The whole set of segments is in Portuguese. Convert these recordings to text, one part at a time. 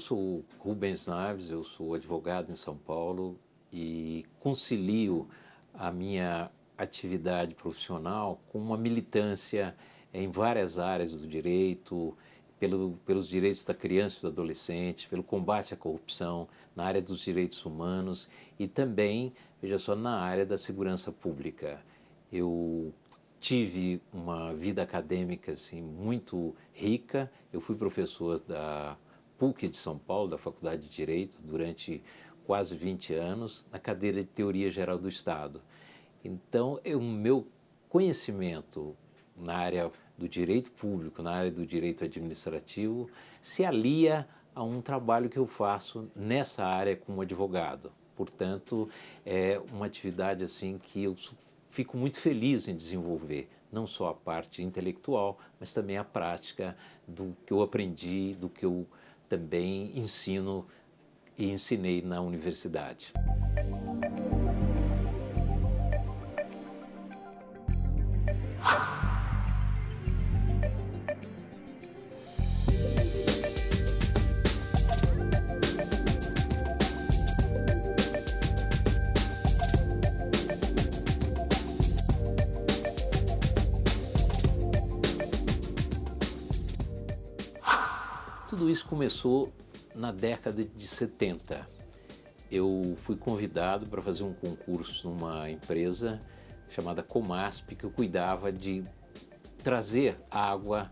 sou Rubens Naves, eu sou advogado em São Paulo e concilio a minha atividade profissional com uma militância em várias áreas do direito, pelos direitos da criança e do adolescente, pelo combate à corrupção, na área dos direitos humanos e também, veja só, na área da segurança pública. Eu tive uma vida acadêmica assim, muito rica, eu fui professor da PUC de São Paulo, da Faculdade de Direito, durante quase 20 anos, na cadeira de Teoria Geral do Estado. Então, o meu conhecimento na área do direito público, na área do direito administrativo, se alia a um trabalho que eu faço nessa área como advogado. Portanto, é uma atividade assim que eu fico muito feliz em desenvolver, não só a parte intelectual, mas também a prática do que eu aprendi, do que eu também ensino e ensinei na universidade. Tudo isso começou na década de 70. Eu fui convidado para fazer um concurso numa empresa chamada Comasp, que eu cuidava de trazer água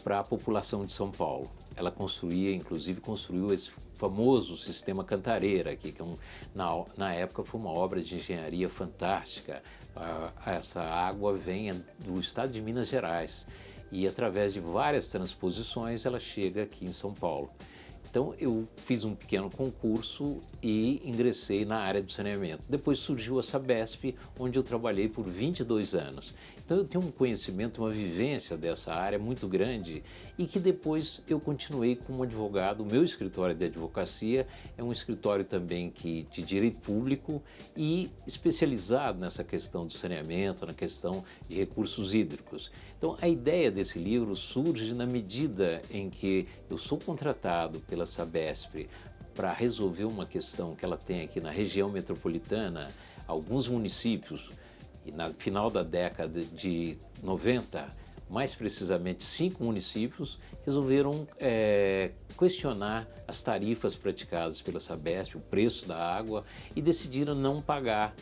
para a população de São Paulo. Ela inclusive construiu esse famoso sistema Cantareira aqui, que na época foi uma obra de engenharia fantástica. Essa água vem do estado de Minas Gerais e através de várias transposições ela chega aqui em São Paulo. Então eu fiz um pequeno concurso e ingressei na área do saneamento. Depois surgiu a Sabesp, onde eu trabalhei por 22 anos. Então eu tenho um conhecimento, uma vivência dessa área muito grande e que depois eu continuei como advogado. O meu escritório de advocacia é um escritório também de direito público e especializado nessa questão do saneamento, na questão de recursos hídricos. Então a ideia desse livro surge na medida em que eu sou contratado pela Sabesp para resolver uma questão que ela tem aqui na região metropolitana. Alguns municípios, e no final da década de 90, mais precisamente 5 municípios, resolveram questionar as tarifas praticadas pela Sabesp, o preço da água, e decidiram não pagar,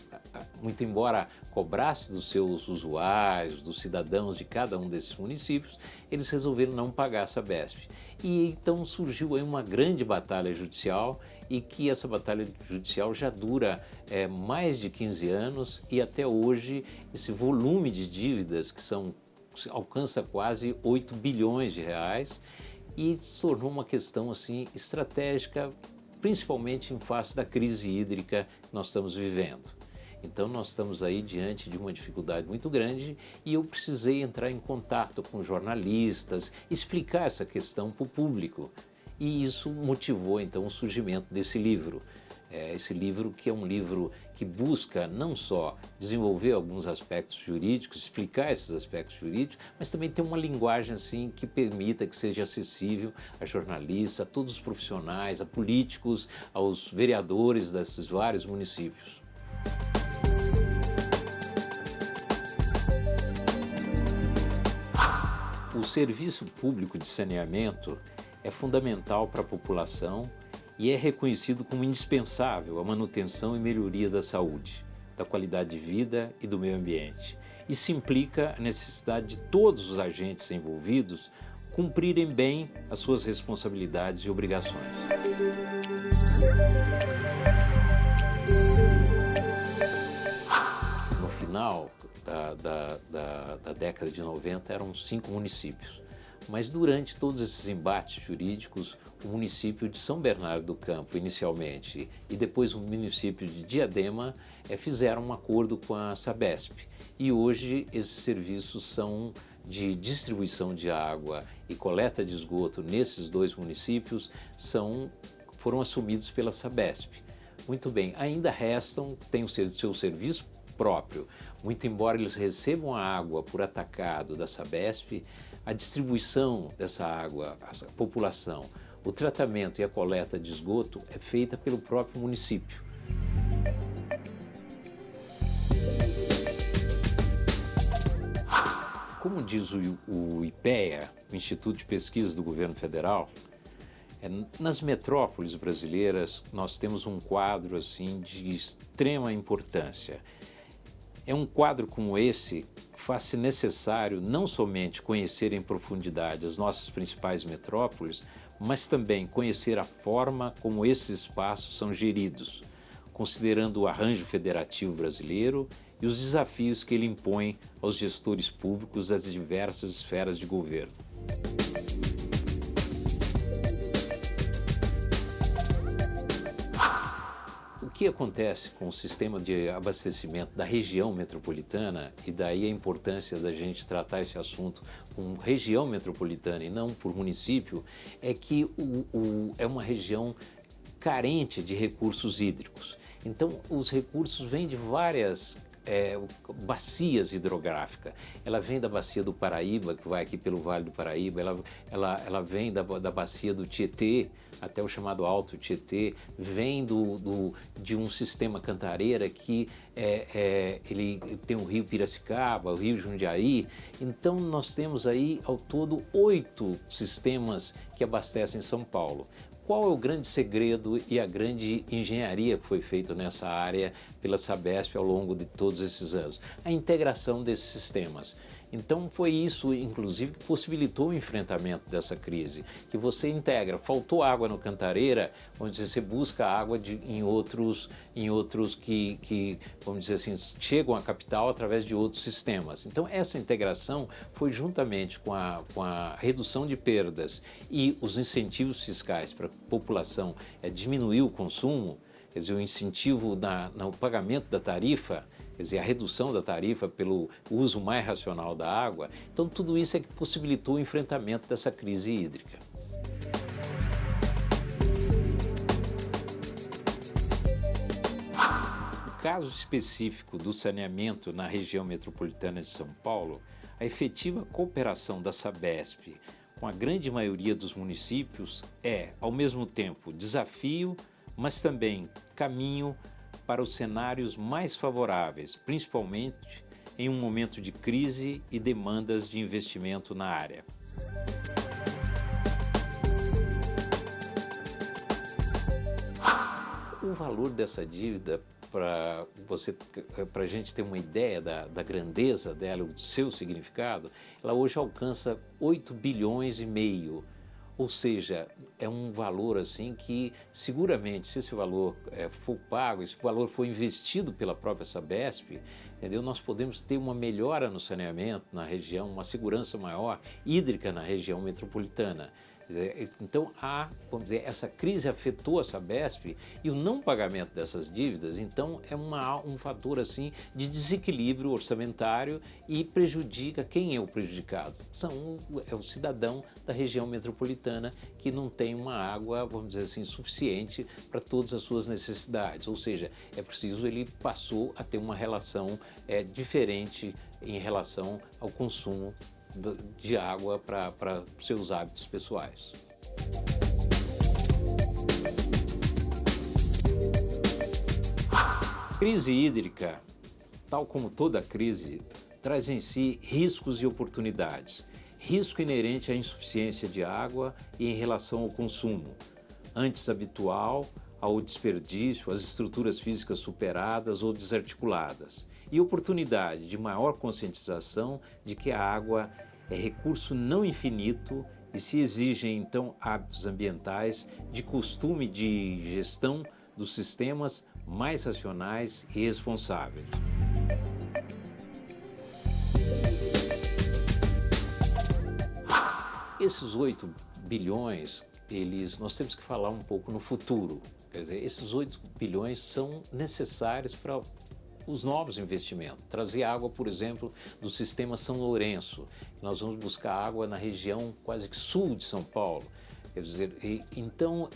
muito embora cobrasse dos seus usuários, dos cidadãos de cada um desses municípios, eles resolveram não pagar a Sabesp. E então surgiu aí uma grande batalha judicial e que essa batalha judicial já dura mais de 15 anos e até hoje esse volume de dívidas alcança quase 8 bilhões de reais e se tornou uma questão assim estratégica, principalmente em face da crise hídrica que nós estamos vivendo. Então nós estamos aí diante de uma dificuldade muito grande e eu precisei entrar em contato com jornalistas, explicar essa questão para o público. E isso motivou então o surgimento desse livro. Esse livro que é um livro que busca não só desenvolver alguns aspectos jurídicos, explicar esses aspectos jurídicos, mas também ter uma linguagem assim que permita que seja acessível a jornalistas, a todos os profissionais, a políticos, aos vereadores desses vários municípios. O serviço público de saneamento é fundamental para a população e é reconhecido como indispensável à manutenção e melhoria da saúde, da qualidade de vida e do meio ambiente. Isso implica a necessidade de todos os agentes envolvidos cumprirem bem as suas responsabilidades e obrigações. No final da década de 90 eram 5 municípios. Mas durante todos esses embates jurídicos, o município de São Bernardo do Campo, inicialmente, e depois o município de Diadema, fizeram um acordo com a Sabesp. E hoje esses serviços são de distribuição de água e coleta de esgoto nesses 2 municípios foram assumidos pela Sabesp. Muito bem, ainda têm o seu serviço próprio. Muito embora eles recebam a água por atacado da Sabesp, a distribuição dessa água à população o tratamento e a coleta de esgoto é feita pelo próprio município. Como diz o IPEA, o Instituto de Pesquisas do Governo Federal, nas metrópoles brasileiras nós temos um quadro assim de extrema importância. É um quadro como esse que faz-se necessário não somente conhecer em profundidade as nossas principais metrópoles, mas também conhecer a forma como esses espaços são geridos, considerando o arranjo federativo brasileiro e os desafios que ele impõe aos gestores públicos das diversas esferas de governo. O que acontece com o sistema de abastecimento da região metropolitana, e daí a importância da gente tratar esse assunto com região metropolitana e não por município, é que é uma região carente de recursos hídricos. Então, os recursos vêm de várias bacias hidrográficas. Ela vem da bacia do Paraíba, que vai aqui pelo Vale do Paraíba, ela vem da bacia do Tietê, até o chamado Alto Tietê, vem de um sistema cantareira que ele tem o rio Piracicaba, o rio Jundiaí. Então nós temos aí ao todo 8 sistemas que abastecem São Paulo. Qual é o grande segredo e a grande engenharia que foi feita nessa área pela Sabesp ao longo de todos esses anos? A integração desses sistemas. Então foi isso, inclusive, que possibilitou o enfrentamento dessa crise, que você integra. Faltou água no Cantareira, vamos dizer, você busca água em outros que, vamos dizer assim, chegam à capital através de outros sistemas. Então essa integração foi juntamente com a redução de perdas e os incentivos fiscais para a população diminuir o consumo, quer dizer, o incentivo no pagamento da tarifa, quer dizer, a redução da tarifa pelo uso mais racional da água. Então, tudo isso é que possibilitou o enfrentamento dessa crise hídrica. No caso específico do saneamento na região metropolitana de São Paulo, a efetiva cooperação da Sabesp com a grande maioria dos municípios é, ao mesmo tempo, desafio, mas também caminho para os cenários mais favoráveis, principalmente em um momento de crise e demandas de investimento na área. O valor dessa dívida, para a gente ter uma ideia da grandeza dela, do seu significado, ela hoje alcança 8 bilhões e meio. Ou seja, é um valor assim que seguramente, se esse valor for pago, esse valor for investido pela própria Sabesp, entendeu? Nós podemos ter uma melhora no saneamento na região, uma segurança maior hídrica na região metropolitana. Então, vamos dizer, essa crise afetou a Sabesp e o não pagamento dessas dívidas, então, é um fator assim, de desequilíbrio orçamentário e prejudica. Quem é o prejudicado? É o cidadão da região metropolitana que não tem uma água, vamos dizer assim, suficiente para todas as suas necessidades. Ou seja, é preciso, ele passou a ter uma relação diferente em relação ao consumo de água para seus hábitos pessoais. A crise hídrica, tal como toda crise, traz em si riscos e oportunidades. Risco inerente à insuficiência de água e em relação ao consumo, antes habitual, ao desperdício, às estruturas físicas superadas ou desarticuladas. E oportunidade de maior conscientização de que a água é recurso não infinito e se exigem, então, hábitos ambientais de costume de gestão dos sistemas mais racionais e responsáveis. Esses 8 bilhões, nós temos que falar um pouco no futuro. Quer dizer, esses 8 bilhões são necessários para os novos investimentos. Trazer água, por exemplo, do sistema São Lourenço. Nós vamos buscar água na região quase que sul de São Paulo. Quer dizer, então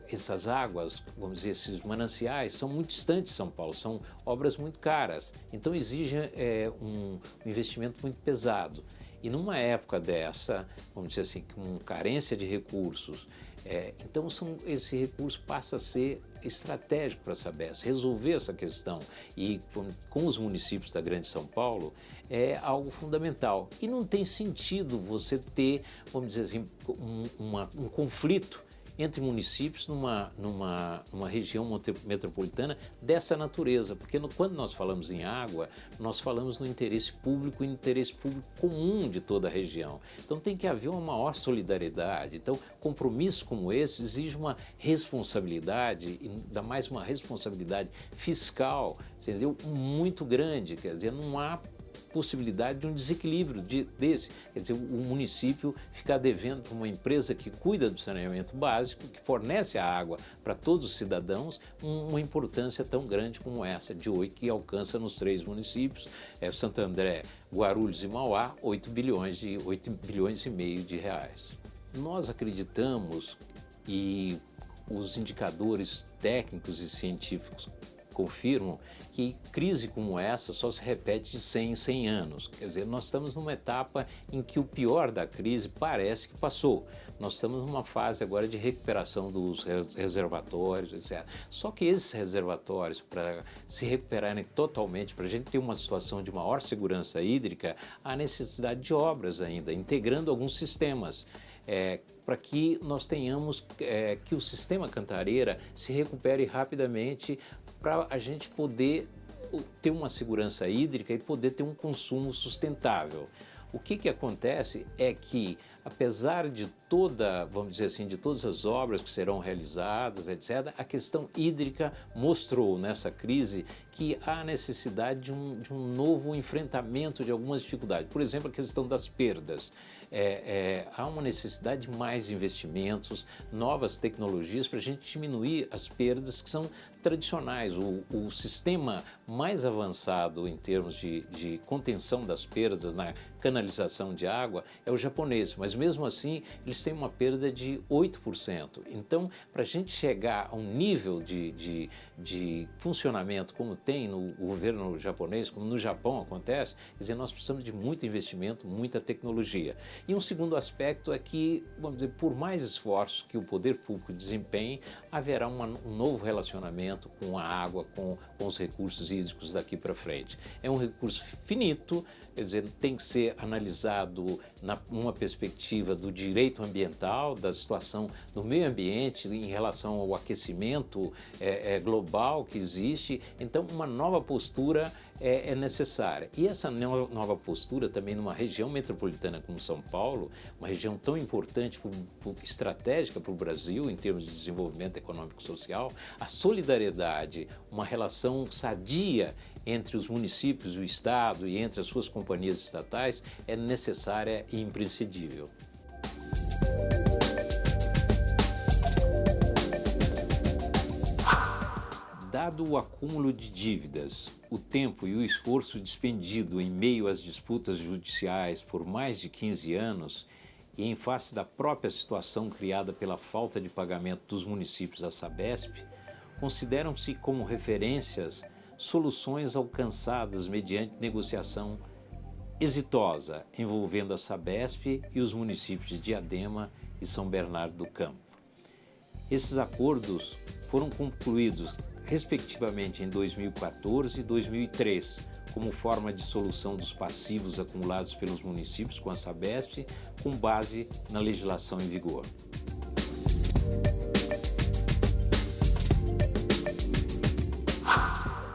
essas águas, vamos dizer, esses mananciais são muito distantes de São Paulo, são obras muito caras. Então exige um investimento muito pesado. E numa época dessa, vamos dizer assim, com carência de recursos, então esse recurso passa a ser estratégico para a Sabesp. Resolver essa questão e com os municípios da Grande São Paulo é algo fundamental. E não tem sentido você ter, vamos dizer assim, um conflito entre municípios numa região metropolitana dessa natureza, porque quando nós falamos em água, nós falamos no interesse público e no interesse público comum de toda a região. Então tem que haver uma maior solidariedade. Então compromissos como esse exigem uma responsabilidade, e ainda mais uma responsabilidade fiscal, entendeu? Muito grande, quer dizer, não há possibilidade de um desequilíbrio desse. Quer dizer, o município ficar devendo para uma empresa que cuida do saneamento básico, que fornece a água para todos os cidadãos, uma importância tão grande como essa de 8, que alcança nos 3 municípios, Santo André, Guarulhos e Mauá, 8 bilhões e meio de reais. Nós acreditamos, e os indicadores técnicos e científicos confirmam, que crise como essa só se repete de 100 em 100 anos. Quer dizer, nós estamos numa etapa em que o pior da crise parece que passou. Nós estamos numa fase agora de recuperação dos reservatórios, etc. Só que esses reservatórios, para se recuperarem totalmente, para a gente ter uma situação de maior segurança hídrica, há necessidade de obras ainda, integrando alguns sistemas. Para que nós tenhamos que o sistema Cantareira se recupere rapidamente, para a gente poder ter uma segurança hídrica e poder ter um consumo sustentável. O que acontece é que, apesar de vamos dizer assim, de todas as obras que serão realizadas, etc., a questão hídrica mostrou nessa crise que há necessidade de um novo enfrentamento de algumas dificuldades. Por exemplo, a questão das perdas. Há uma necessidade de mais investimentos, novas tecnologias para a gente diminuir as perdas que são tradicionais. O sistema mais avançado em termos de contenção das perdas na canalização de água é o japonês, mas mesmo assim eles têm uma perda de 8%. Então, para a gente chegar a um nível de funcionamento como tem no governo japonês, como no Japão acontece, quer dizer, nós precisamos de muito investimento, muita tecnologia. E um segundo aspecto é que, vamos dizer, por mais esforços que o poder público desempenhe, haverá um novo relacionamento com a água, com os recursos hídricos daqui para frente. É um recurso finito, quer dizer, tem que ser analisado numa perspectiva do direito ambiental, da situação do meio ambiente em relação ao aquecimento global que existe. Então, uma nova postura é necessária. E essa nova postura também numa região metropolitana como São Paulo, uma região tão importante, estratégica para o Brasil em termos de desenvolvimento econômico e social, a solidariedade, uma relação sadia entre os municípios e o Estado e entre as suas companhias estatais é necessária e imprescindível. Dado o acúmulo de dívidas, o tempo e o esforço despendido em meio às disputas judiciais por mais de 15 anos e em face da própria situação criada pela falta de pagamento dos municípios à Sabesp, consideram-se como referências soluções alcançadas mediante negociação exitosa envolvendo a Sabesp e os municípios de Diadema e São Bernardo do Campo. Esses acordos foram concluídos respectivamente em 2014 e 2003, como forma de solução dos passivos acumulados pelos municípios com a Sabesp, com base na legislação em vigor.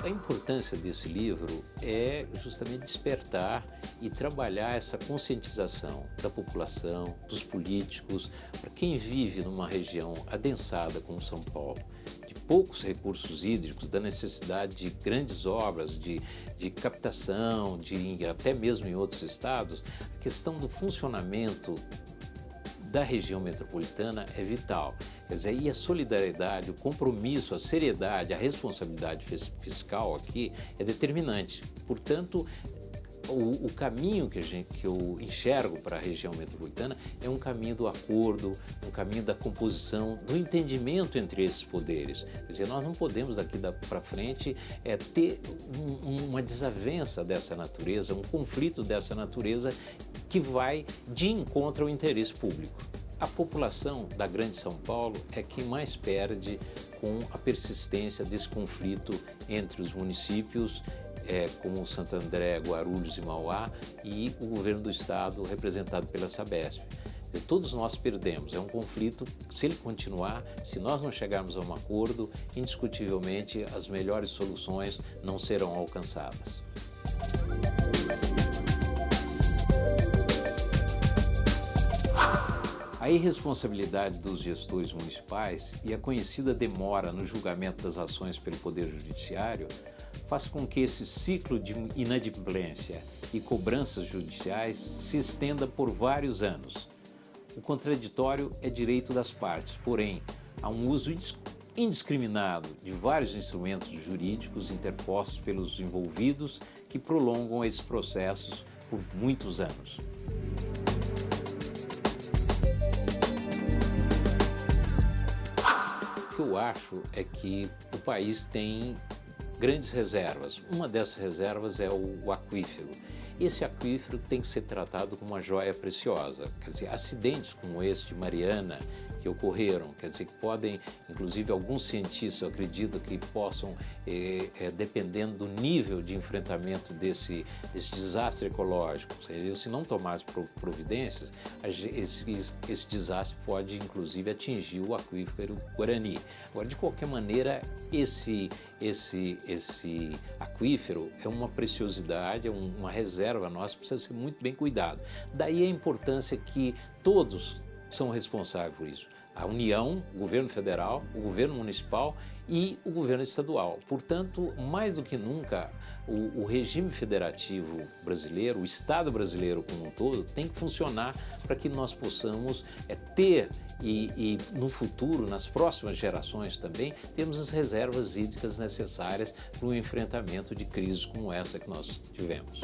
A importância desse livro é justamente despertar e trabalhar essa conscientização da população, dos políticos, para quem vive numa região adensada como São Paulo, de poucos recursos hídricos, da necessidade de grandes obras, de captação, até mesmo em outros estados. A questão do funcionamento da região metropolitana é vital. Quer dizer, e a solidariedade, o compromisso, a seriedade, a responsabilidade fiscal aqui é determinante. Portanto, o caminho que eu enxergo para a região metropolitana é um caminho do acordo, um caminho da composição, do entendimento entre esses poderes. Quer dizer, nós não podemos daqui para frente ter uma desavença dessa natureza, um conflito dessa natureza que vai de encontro ao interesse público. A população da Grande São Paulo é quem mais perde com a persistência desse conflito entre os municípios, como Santo André, Guarulhos e Mauá, e o governo do estado representado pela Sabesp. Todos nós perdemos, é um conflito, se ele continuar, se nós não chegarmos a um acordo, indiscutivelmente as melhores soluções não serão alcançadas. A irresponsabilidade dos gestores municipais e a conhecida demora no julgamento das ações pelo Poder Judiciário faz com que esse ciclo de inadimplência e cobranças judiciais se estenda por vários anos. O contraditório é direito das partes, porém, há um uso indiscriminado de vários instrumentos jurídicos interpostos pelos envolvidos que prolongam esses processos por muitos anos. O que eu acho é que o país tem grandes reservas. Uma dessas reservas é o aquífero. Esse aquífero tem que ser tratado como uma joia preciosa. Quer dizer, acidentes como esse de Mariana que ocorreram, quer dizer, que podem, inclusive alguns cientistas acreditam que possam, dependendo do nível de enfrentamento desse desastre ecológico, se não tomarmos providências, esse desastre pode, inclusive, atingir o aquífero Guarani. Agora, de qualquer maneira, esse aquífero é uma preciosidade, é uma reserva nossa, precisa ser muito bem cuidado. Daí a importância que todos são responsáveis por isso. A União, o governo federal, o governo municipal e o governo estadual. Portanto, mais do que nunca, o regime federativo brasileiro, o Estado brasileiro como um todo, tem que funcionar para que nós possamos ter e no futuro, nas próximas gerações também, termos as reservas hídricas necessárias para o enfrentamento de crises como essa que nós tivemos.